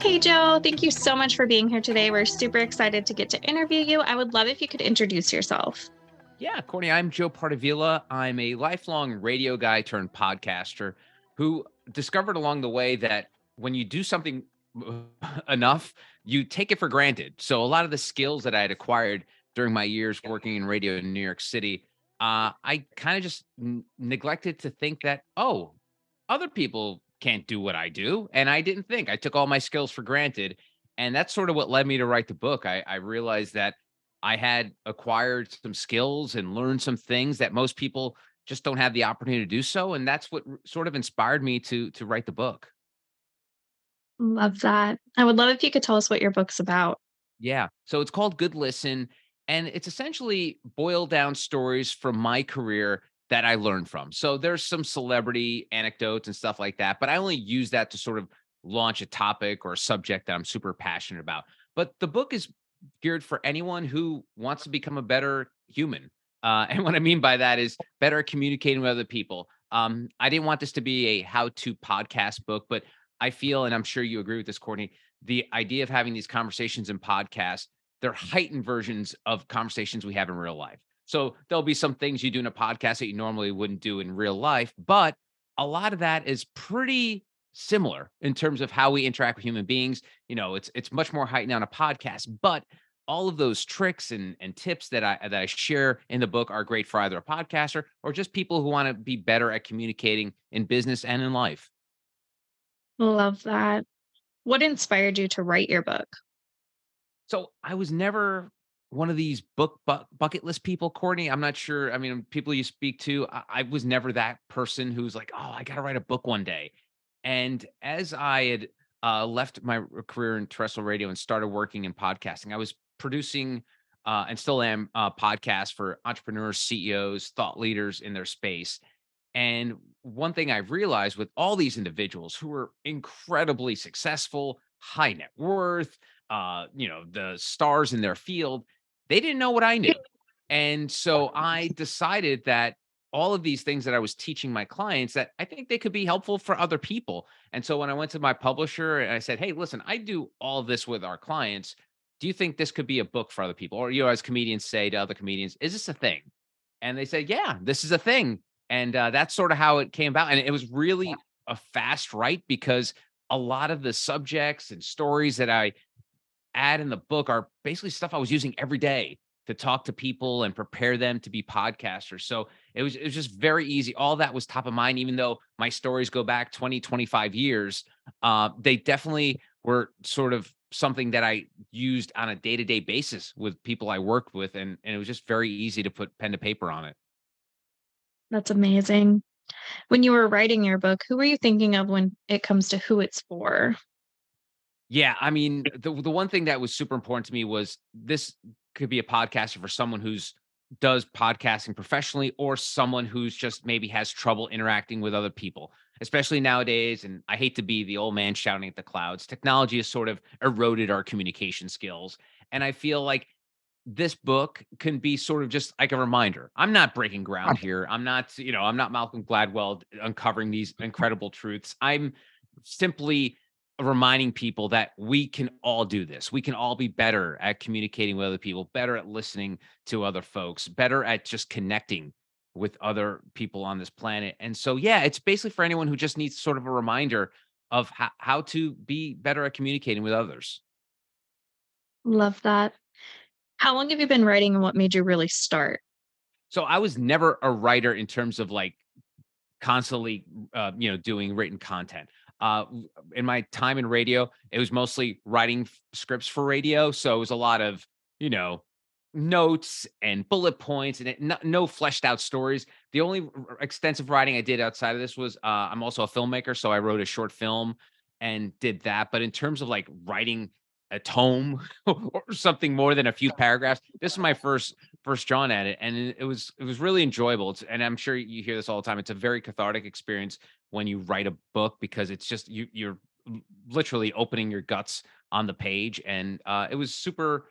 Hey, Joe, thank you so much for being here today. We're super excited to get to interview you. I would love if you could introduce yourself. Yeah, Courtney, I'm Joe Pardavila. I'm a lifelong radio guy turned podcaster who discovered along the way that when you do something enough, you take it for granted. So a lot of the skills that I had acquired during my years working in radio in New York City, I kind of just neglected to think that, oh, other people can't do what I do. And I didn't think I took all my skills for granted. And that's sort of what led me to write the book. I realized that I had acquired some skills and learned some things that most people just don't have the opportunity to do so, and that's what sort of inspired me to write the book. Love that. I would love if you could tell us what your book's about. Yeah. So it's called Good Listen, and it's essentially boiled down stories from my career that I learned from. So there's some celebrity anecdotes and stuff like that, but I only use that to sort of launch a topic or a subject that I'm super passionate about. But the book is geared for anyone who wants to become a better human. And what I mean by that is better at communicating with other people. I didn't want this to be a how to podcast book, but I feel, and I'm sure you agree with this, Courtney, the idea of having these conversations in podcasts, they're heightened versions of conversations we have in real life. So there'll be some things you do in a podcast that you normally wouldn't do in real life, but a lot of that is pretty similar in terms of how we interact with human beings. It's much more heightened on a podcast, but all of those tricks and tips that I share in the book are great for either a podcaster or just people who want to be better at communicating in business and in life. Love that. What inspired you to write your book? So I was never one of these bucket list people, Courtney. I'm not sure. I mean, people you speak to, I was never that person who's like, oh, I got to write a book one day. And as I had left my career in terrestrial radio and started working in podcasting, I was producing and still am podcasts for entrepreneurs, CEOs, thought leaders in their space. And one thing I've realized with all these individuals who are incredibly successful, high net worth, the stars in their field, they didn't know what I knew. And so I decided that all of these things that I was teaching my clients that I think they could be helpful for other people. And so when I went to my publisher and I said, "Hey, listen, I do all of this with our clients. Do you think this could be a book for other people?" Or as comedians say to other comedians, "Is this a thing?" And they said, "Yeah, this is a thing." And that's sort of how it came about. And it was really a fast write because a lot of the subjects and stories that I add in the book are basically stuff I was using every day to talk to people and prepare them to be podcasters. So it was just very easy. All that was top of mind, even though my stories go back 20, 25 years. They definitely were sort of something that I used on a day-to-day basis with people I worked with. And it was just very easy to put pen to paper on it. That's amazing. When you were writing your book, who were you thinking of when it comes to who it's for? Yeah, I mean, the one thing that was super important to me was this could be a podcaster for someone who's does podcasting professionally or someone who's just maybe has trouble interacting with other people, especially nowadays. And I hate to be the old man shouting at the clouds. Technology has sort of eroded our communication skills. And I feel like this book can be sort of just like a reminder. I'm not breaking ground here. I'm not Malcolm Gladwell uncovering these incredible truths. I'm simply reminding people that we can all do this. We can all be better at communicating with other people, better at listening to other folks, better at just connecting with other people on this planet. And so, yeah, it's basically for anyone who just needs sort of a reminder of how to be better at communicating with others. Love that. How long have you been writing and what made you really start? So I was never a writer in terms of like constantly, doing written content. In my time in radio, it was mostly writing scripts for radio. So it was a lot of, you know, notes and bullet points and no fleshed out stories. The only extensive writing I did outside of this was I'm also a filmmaker. So I wrote a short film and did that. But in terms of like writing a tome or something more than a few paragraphs, this is my first drawn at it, and it was really enjoyable. And I'm sure you hear this all the time. It's a very cathartic experience when you write a book because it's just you're literally opening your guts on the page, and it was super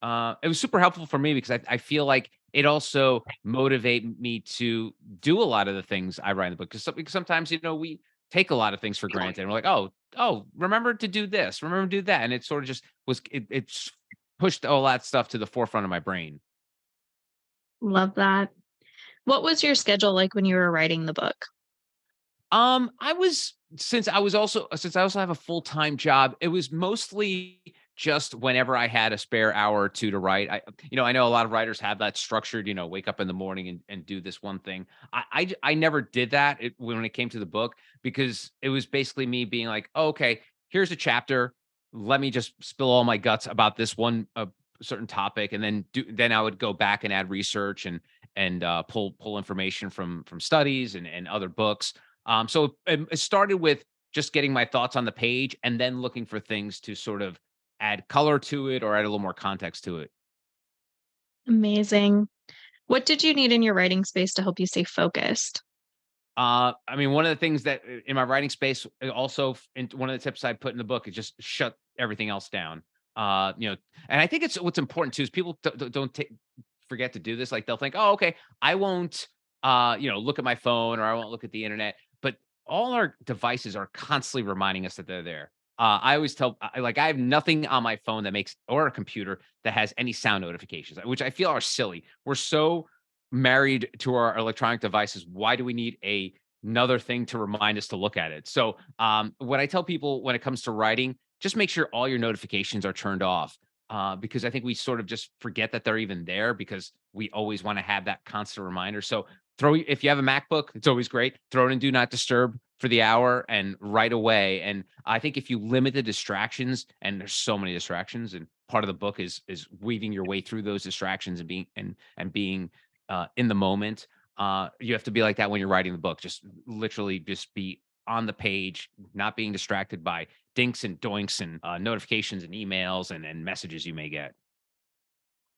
helpful for me because I feel like it also motivate me to do a lot of the things I write in the book because sometimes we take a lot of things for granted and we're like, oh, "Oh, remember to do this, remember to do that," and it sort of just was it's pushed all that stuff to the forefront of my brain. Love that. What was your schedule like when you were writing the book? I was since I also have a full-time job, it was mostly just whenever I had a spare hour or 2 to write. I know a lot of writers have that structured, wake up in the morning and do this one thing. I never did that when it came to the book because it was basically me being like, "Oh, okay, here's a chapter. Let me just spill all my guts about this one certain topic," and then I would go back and add research and pull information from studies and other books. So it started with just getting my thoughts on the page and then looking for things to sort of add color to it or add a little more context to it. Amazing. What did you need in your writing space to help you stay focused? I mean, one of the things that in my writing space, also, and one of the tips I put in the book is just shut everything else down. And I think it's what's important too is people don't forget to do this. Like they'll think, oh, okay, I won't, look at my phone or I won't look at the internet. But all our devices are constantly reminding us that they're there. I always tell, like, I have nothing on my phone that makes or a computer that has any sound notifications, which I feel are silly. We're so married to our electronic devices. Why do we need another thing to remind us to look at it? So, what I tell people when it comes to writing, just make sure all your notifications are turned off. Because I think we sort of just forget that they're even there because we always want to have that constant reminder. So if you have a MacBook, it's always great. Throw it in do not disturb for the hour and right away. And I think if you limit the distractions, and there's so many distractions, and part of the book is weaving your way through those distractions and being in the moment. You have to be like that when you're writing the book. Just literally just be on the page, not being distracted by dinks and doinks and notifications and emails and messages you may get.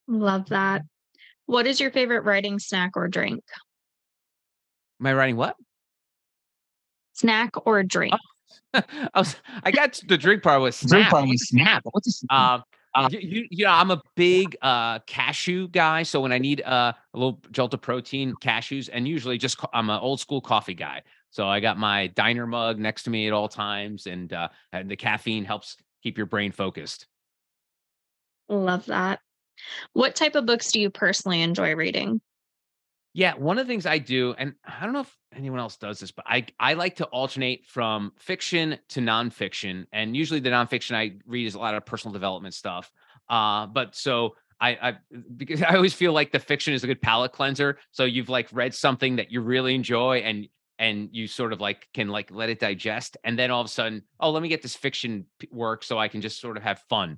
Love that. What is your favorite writing snack or drink? Am I writing what? Snack or Oh, drink? I got the drink part with Drink Snap, but part what's was a Snap. Snap? What's a Snap? Um, Uh, I'm a big cashew guy. So when I need a little jolt of protein, cashews, and usually I'm an old school coffee guy. So I got my diner mug next to me at all times, and the caffeine helps keep your brain focused. Love that. What type of books do you personally enjoy reading? Yeah, one of the things I do, and I don't know if anyone else does this, but I like to alternate from fiction to nonfiction, and usually the nonfiction I read is a lot of personal development stuff. But so I because I always feel like the fiction is a good palate cleanser. So you've like read something that you really enjoy, and you sort of like can like let it digest, and then all of a sudden, oh, let me get this fiction work so I can just sort of have fun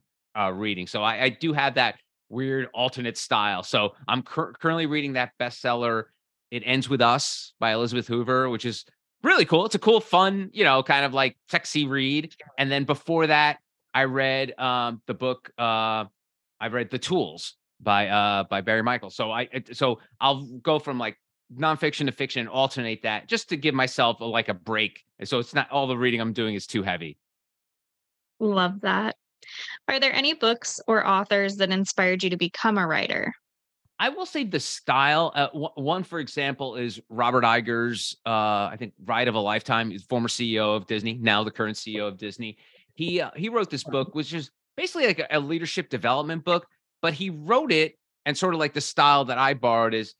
reading. So I do have that weird alternate style. So I'm currently reading that bestseller, It Ends With Us by Elizabeth Hoover, which is really cool. It's a cool, fun, kind of like sexy read. And then before that, I read the book, I read The Tools by Barry Michael. So I'll go from like nonfiction to fiction and alternate that just to give myself like a break. And so it's not all the reading I'm doing is too heavy. Love that. Are there any books or authors that inspired you to become a writer? I will say the style. One, for example, is Robert Iger's. I think Ride of a Lifetime. He's former CEO of Disney, now the current CEO of Disney. He wrote this book, which is basically like a leadership development book, but he wrote it and sort of like the style that I borrowed is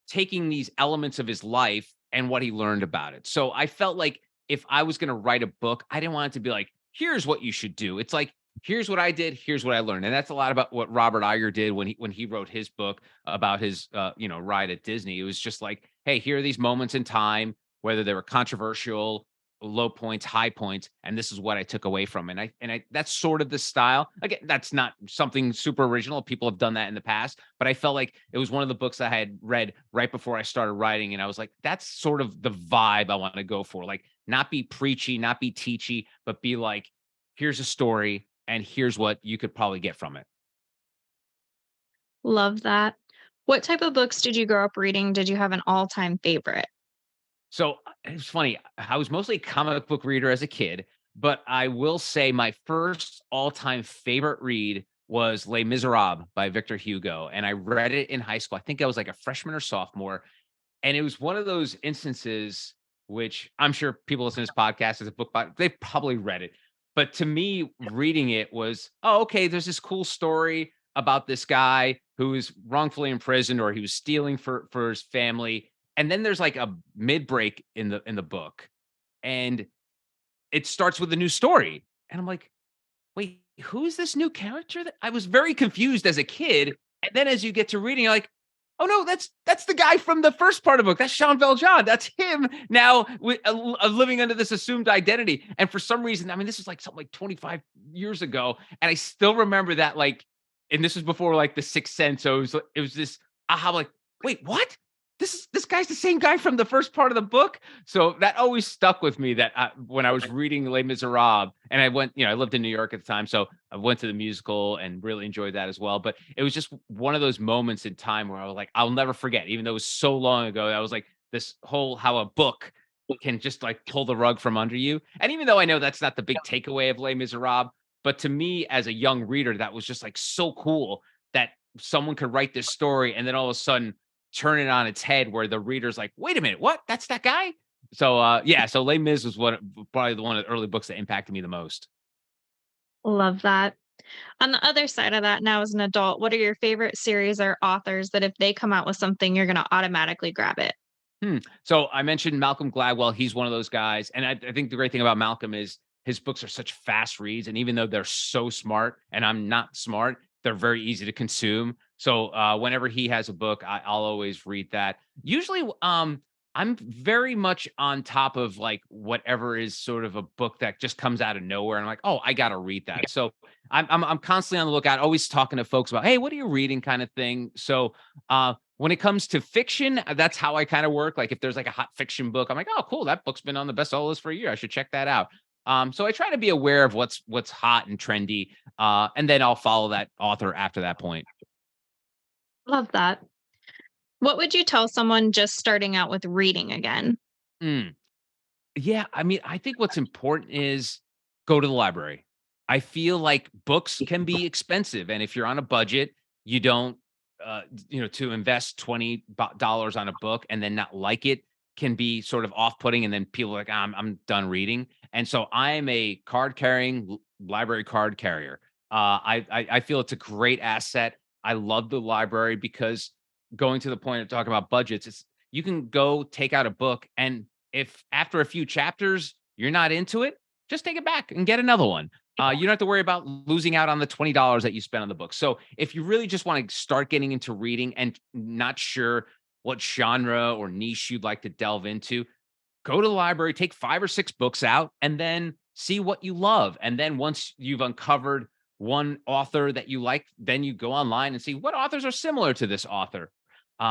taking these elements of his life and what he learned about it. So I felt like if I was going to write a book, I didn't want it to be like, here's what you should do. It's like, here's what I did, here's what I learned. And that's a lot about what Robert Iger did when he wrote his book about his ride at Disney. It was just like, hey, here are these moments in time, whether they were controversial, low points, high points, and this is what I took away from it. And I that's sort of the style. Again, that's not something super original. People have done that in the past, but I felt like it was one of the books I had read right before I started writing, and I was like, that's sort of the vibe I want to go for. Like, not be preachy, not be teachy, but be like, here's a story, and here's what you could probably get from it. Love that. What type of books did you grow up reading? Did you have an all-time favorite? So it's funny. I was mostly a comic book reader as a kid, but I will say my first all-time favorite read was Les Miserables by Victor Hugo, and I read it in high school. I think I was like a freshman or sophomore, and it was one of those instances. which I'm sure people listen to this podcast as a book they've probably read it. But to me, reading it was, oh, okay, there's this cool story about this guy who was wrongfully imprisoned or he was stealing for his family. And then there's like a mid break in the book. And it starts with a new story. And I'm like, wait, who is this new character? That I was very confused as a kid. And then as you get to reading, you're like, oh no, that's the guy from the first part of the book. That's Jean Valjean. That's him now living under this assumed identity. And for some reason, I mean, this is like something like 25 years ago, and I still remember that. Like, and this was before like the Sixth Sense. So it was this aha, like, wait, what? This guy's the same guy from the first part of the book. So that always stuck with me. That when I was reading Les Miserables, and I went, I lived in New York at the time, so I went to the musical and really enjoyed that as well. But it was just one of those moments in time where I was like, I'll never forget, even though it was so long ago. I was like, this whole how a book can just like pull the rug from under you. And even though I know that's not the big takeaway of Les Miserables, but to me as a young reader, that was just like so cool that someone could write this story and then all of a sudden turn it on its head where the reader's like, wait a minute, what? That's that guy? So yeah, so Les Mis was probably the one of the early books that impacted me the most. Love that. On the other side of that, now as an adult, what are your favorite series or authors that if they come out with something, you're gonna automatically grab it? So I mentioned Malcolm Gladwell. He's one of those guys. And I think the great thing about Malcolm is his books are such fast reads. And even though they're so smart and I'm not smart, they're very easy to consume. So whenever he has a book, I'll always read that. Usually, I'm very much on top of like whatever is sort of a book that just comes out of nowhere. And I'm like, oh, I got to read that. So I'm constantly on the lookout, always talking to folks about, hey, what are you reading, kind of thing. So when it comes to fiction, that's how I kind of work. Like if there's like a hot fiction book, I'm like, oh, cool, that book's been on the bestseller list for a year. I should check that out. So I try to be aware of what's hot and trendy, and then I'll follow that author after that point. Love that. What would you tell someone just starting out with reading again? Mm. Yeah, I mean, I think what's important is go to the library. I feel like books can be expensive, and if you're on a budget, you don't, to invest $20 on a book and then not like it can be sort of off-putting, and then people are like, "Ah, I'm done reading." And so I am a card-carrying library card carrier. I feel it's a great asset. I love the library because going to the point of talking about budgets, it's you can go take out a book and if after a few chapters you're not into it, just take it back and get another one. You don't have to worry about losing out on the $20 that you spent on the book. So if you really just want to start getting into reading and not sure what genre or niche you'd like to delve into, go to the library, take 5 or 6 books out, and then see what you love. And then once you've uncovered one author that you like, then you go online and see what authors are similar to this author.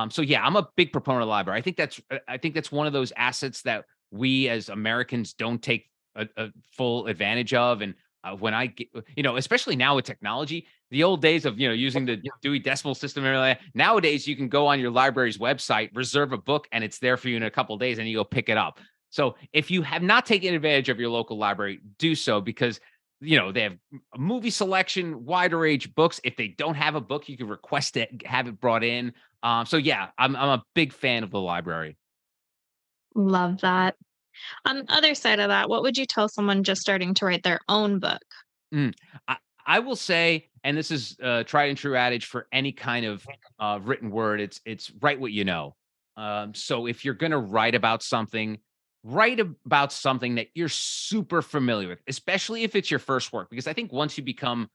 So yeah, I'm a big proponent of the library. I think that's one of those assets that we as Americans don't take a full advantage of. And when I get, especially now with technology, the old days of using the Dewey Decimal System and everything. Nowadays, you can go on your library's website, reserve a book, and it's there for you in a couple of days, and you go pick it up. So if you have not taken advantage of your local library, do so because they have a movie selection, wider age books. If they don't have a book, you can request it, have it brought in. So yeah, I'm a big fan of the library. Love that. On the other side of that, what would you tell someone just starting to write their own book? Mm. I, I will say, and this is a tried and true adage for any kind of written word. It's write what you know. So if you're going to write about something that you're super familiar with, especially if it's your first work, because I think once you become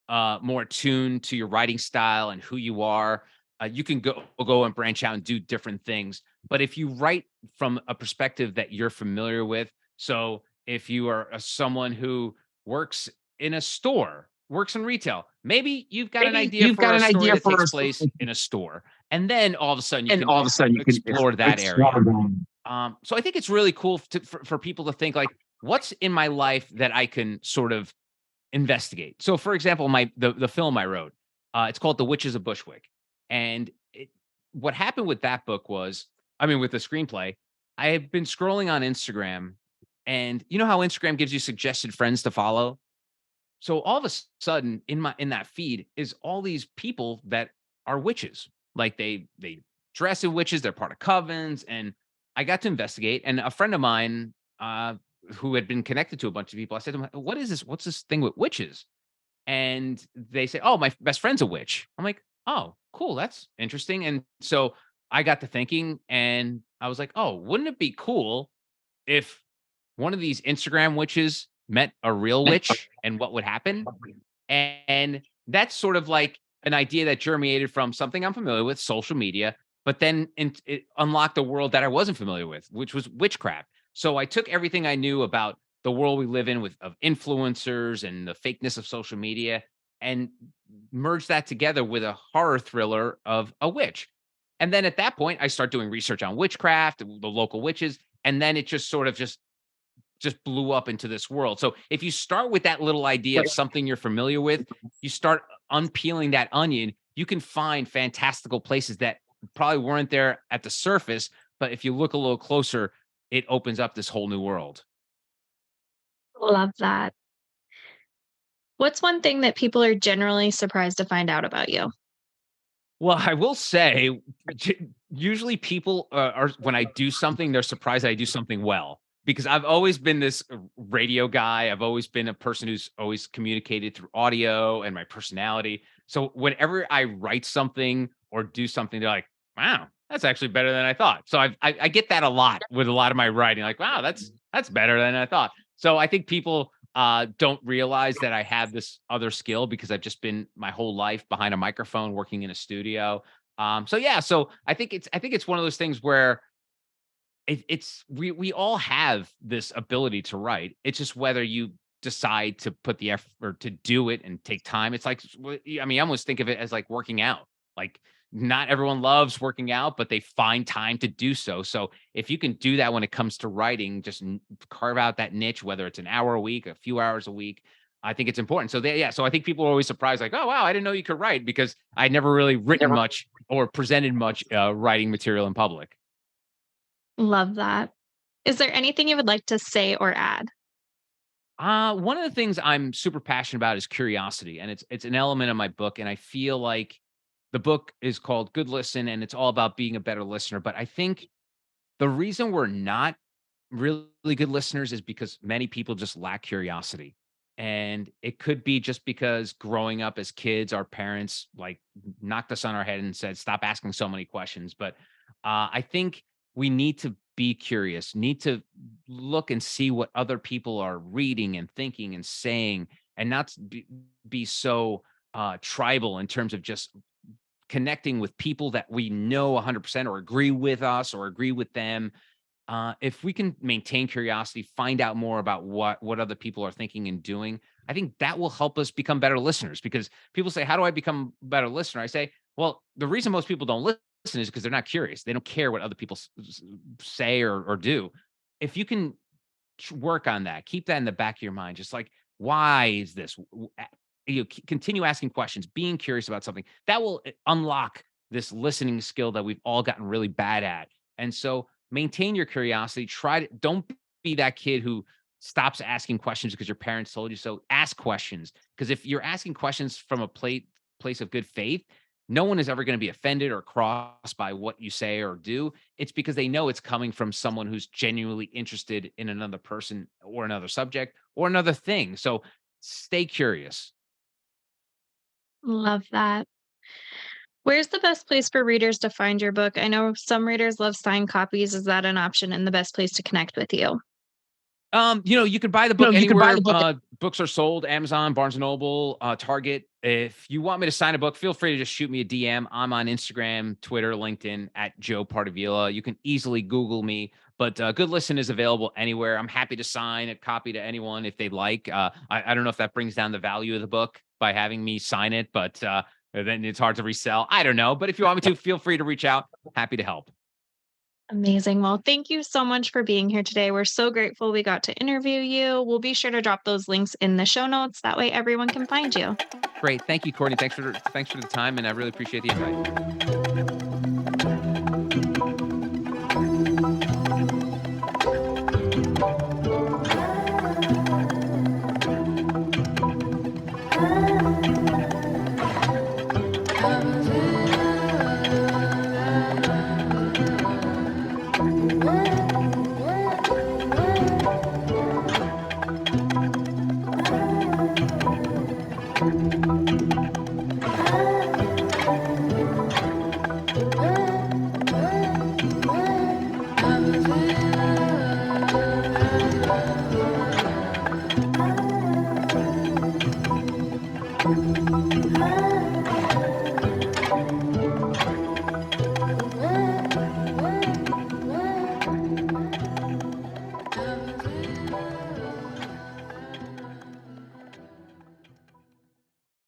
more attuned to your writing style and who you are, you can go and branch out and do different things. But if you write from a perspective that you're familiar with, so if you are someone who works in a store, works in retail, maybe you've got an Maybe idea you've for got a an story idea that for takes a place story, in a store, and then all of a sudden you and can all of a sudden you can explore that area. explore them. So I think it's really cool for people to think like, what's in my life that I can sort of investigate. So, for example, the film I wrote, it's called The Witches of Bushwick, and what happened with that book was, I mean, with the screenplay, I had been scrolling on Instagram, and you know how Instagram gives you suggested friends to follow. So all of a sudden, in that feed is all these people that are witches, like they dress as witches, they're part of covens, and I got to investigate, and a friend of mine, who had been connected to a bunch of people, I said to him, "What is this? What's this thing with witches?" And they say, "Oh, my best friend's a witch." I'm like, "Oh, cool, that's interesting." And so I got to thinking, and I was like, "Oh, wouldn't it be cool if one of these Instagram witches met a real witch, and what would happen?" And that's sort of like an idea that germinated from something I'm familiar with, social media, but then it unlocked a world that I wasn't familiar with, which was witchcraft. So I took everything I knew about the world we live in with of influencers and the fakeness of social media and merged that together with a horror thriller of a witch. And then at that point, I start doing research on witchcraft, the local witches, and then it just sort of just blew up into this world. So if you start with that little idea of something you're familiar with, you start unpeeling that onion, you can find fantastical places that probably weren't there at the surface, but if you look a little closer, it opens up this whole new world. Love that. What's one thing that people are generally surprised to find out about you? Well, I will say, usually people are when I do something, they're surprised I do something well because I've always been this radio guy. I've always been a person who's always communicated through audio and my personality. So whenever I write something or do something, they're like, "Wow, that's actually better than I thought." So I get that a lot with a lot of my writing. Like, "Wow, that's better than I thought." So I think people don't realize that I have this other skill because I've just been my whole life behind a microphone working in a studio. So yeah, so I think it's one of those things where it's we all have this ability to write. It's just whether you decide to put the effort to do it and take time. It's like I mean, I almost think of it as like working out. Like not everyone loves working out, but they find time to do so. So if you can do that when it comes to writing, just carve out that niche, whether it's an hour a week, a few hours a week. I think it's important. So yeah, so I think people are always surprised, like, oh wow, I didn't know you could write because I never really written much or presented much writing material in public. Love that. Is there anything you would like to say or add? One of the things I'm super passionate about is curiosity, and it's an element of my book. And I feel like the book is called Good Listen, and it's all about being a better listener. But I think the reason we're not really good listeners is because many people just lack curiosity. And it could be just because growing up as kids, our parents like knocked us on our head and said, stop asking so many questions. But I think we need to be curious, need to look and see what other people are reading and thinking and saying, and not be so tribal in terms of just connecting with people that we know 100% or agree with us or agree with them. If we can maintain curiosity, find out more about what other people are thinking and doing, I think that will help us become better listeners. Because people say, "How do I become a better listener?" I say, "Well, the reason most people don't listen is because they're not curious. They don't care what other people say or do. If you can work on that, keep that in the back of your mind, just like why is this? Continue asking questions, being curious about something that will unlock this listening skill that we've all gotten really bad at. And so maintain your curiosity. Try to don't be that kid who stops asking questions because your parents told you so. Ask questions because if you're asking questions from a place of good faith, no one is ever going to be offended or crossed by what you say or do. It's because they know it's coming from someone who's genuinely interested in another person or another subject or another thing. So stay curious. Love that. Where's the best place for readers to find your book? I know some readers love signed copies. Is that an option and the best place to connect with you? You can buy the No, book you can buy anywhere the book. books are sold, Amazon, Barnes& and Noble, Target. If you want me to sign a book, feel free to just shoot me a DM. I'm on Instagram, Twitter, LinkedIn at Joe Pardavila. You can easily Google me, but Good Listen is available anywhere. I'm happy to sign a copy to anyone if they'd like. I don't know if that brings down the value of the book by having me sign it, but then it's hard to resell. I don't know, but if you want me to, feel free to reach out. Happy to help. Amazing. Well, thank you so much for being here today. We're so grateful we got to interview you. We'll be sure to drop those links in the show notes. That way everyone can find you. Great. Thank you, Courtney. Thanks for the time, and I really appreciate the invite.